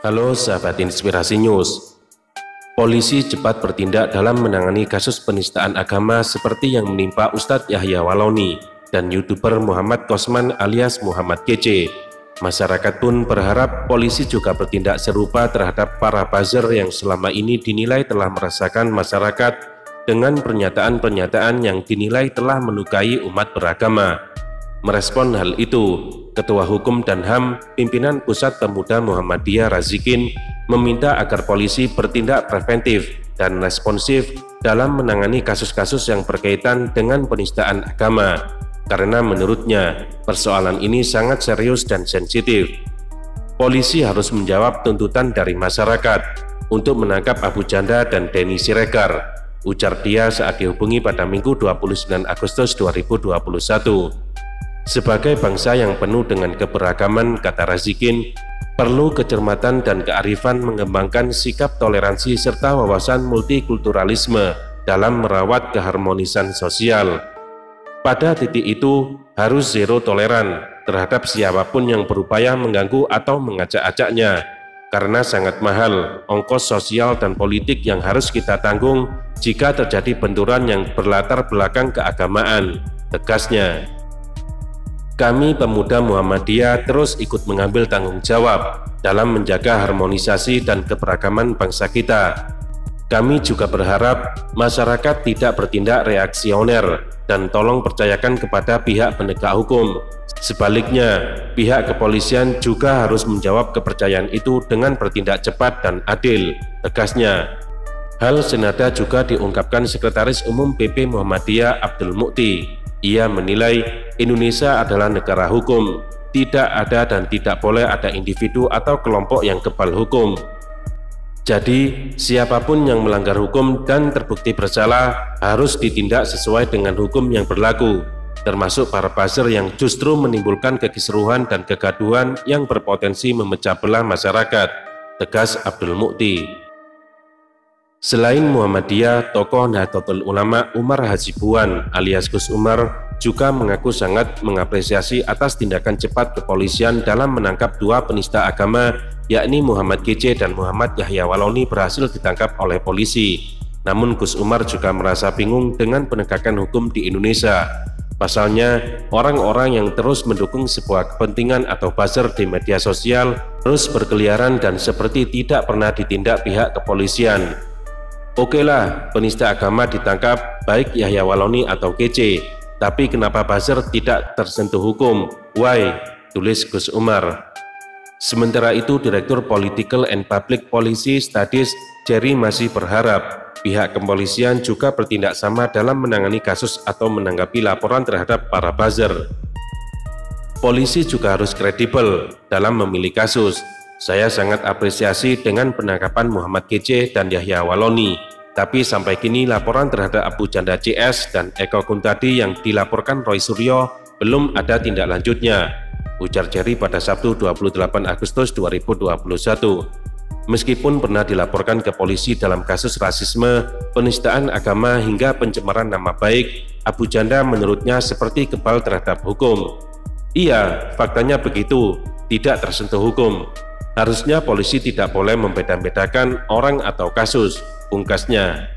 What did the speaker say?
Halo sahabat Inspirasi News. Polisi cepat bertindak dalam menangani kasus penistaan agama seperti yang menimpa Ustadz Yahya Waloni dan YouTuber Muhammad Kosman alias Muhammad Kece. Masyarakat pun berharap polisi juga bertindak serupa terhadap para buzzer yang selama ini dinilai telah meresahkan masyarakat dengan pernyataan-pernyataan yang dinilai telah melukai umat beragama. Merespon hal itu, Ketua Hukum dan HAM Pimpinan Pusat Pemuda Muhammadiyah Razikin meminta agar polisi bertindak preventif dan responsif dalam menangani kasus-kasus yang berkaitan dengan penistaan agama, karena menurutnya persoalan ini sangat serius dan sensitif. Polisi harus menjawab tuntutan dari masyarakat untuk menangkap Abu Janda dan Denny Siregar, ujar dia saat dihubungi pada Minggu 29 Agustus 2021. Sebagai bangsa yang penuh dengan keberagaman, kata Razikin, perlu kecermatan dan kearifan mengembangkan sikap toleransi serta wawasan multikulturalisme dalam merawat keharmonisan sosial. Pada titik itu, harus zero toleran terhadap siapapun yang berupaya mengganggu atau mengacak-acaknya, karena sangat mahal ongkos sosial dan politik yang harus kita tanggung jika terjadi benturan yang berlatar belakang keagamaan, tegasnya. Kami pemuda Muhammadiyah terus ikut mengambil tanggung jawab dalam menjaga harmonisasi dan keberagaman bangsa kita. Kami juga berharap masyarakat tidak bertindak reaksioner dan tolong percayakan kepada pihak penegak hukum. Sebaliknya, pihak kepolisian juga harus menjawab kepercayaan itu dengan bertindak cepat dan adil, tegasnya. Hal senada juga diungkapkan Sekretaris Umum PP Muhammadiyah Abdul Mukti. Ia menilai Indonesia adalah negara hukum, tidak ada dan tidak boleh ada individu atau kelompok yang kebal hukum. Jadi, siapapun yang melanggar hukum dan terbukti bersalah harus ditindak sesuai dengan hukum yang berlaku, termasuk para buzzer yang justru menimbulkan kekisruhan dan kegaduhan yang berpotensi memecah belah masyarakat, tegas Abdul Mukti. Selain Muhammadiyah, tokoh Nahdlatul Ulama Umar Hasibuan alias Gus Umar juga mengaku sangat mengapresiasi atas tindakan cepat kepolisian dalam menangkap dua penista agama, yakni Muhammad Kece dan Muhammad Yahya Waloni berhasil ditangkap oleh polisi. Namun Gus Umar juga merasa bingung dengan penegakan hukum di Indonesia. Pasalnya, orang-orang yang terus mendukung sebuah kepentingan atau buzzer di media sosial terus berkeliaran dan seperti tidak pernah ditindak pihak kepolisian. Oke lah, penista agama ditangkap baik Yahya Waloni atau Kece, tapi kenapa buzzer tidak tersentuh hukum? Why? Tulis Gus Umar. Sementara itu, Direktur Political and Public Policy Studies Jerry masih berharap pihak kepolisian juga bertindak sama dalam menangani kasus atau menanggapi laporan terhadap para buzzer. Polisi juga harus kredibel dalam memilih kasus. Saya sangat apresiasi dengan penangkapan Muhammad Kece dan Yahya Waloni, tapi sampai kini laporan terhadap Abu Janda CS dan Eko Kuntadi yang dilaporkan Roy Suryo belum ada tindak lanjutnya, ujar Jerry pada Sabtu 28 Agustus 2021. Meskipun pernah dilaporkan ke polisi dalam kasus rasisme, penistaan agama hingga pencemaran nama baik, Abu Janda menurutnya seperti kebal terhadap hukum. Iya, faktanya begitu, tidak tersentuh hukum. Harusnya polisi tidak boleh membeda-bedakan orang atau kasus, pungkasnya.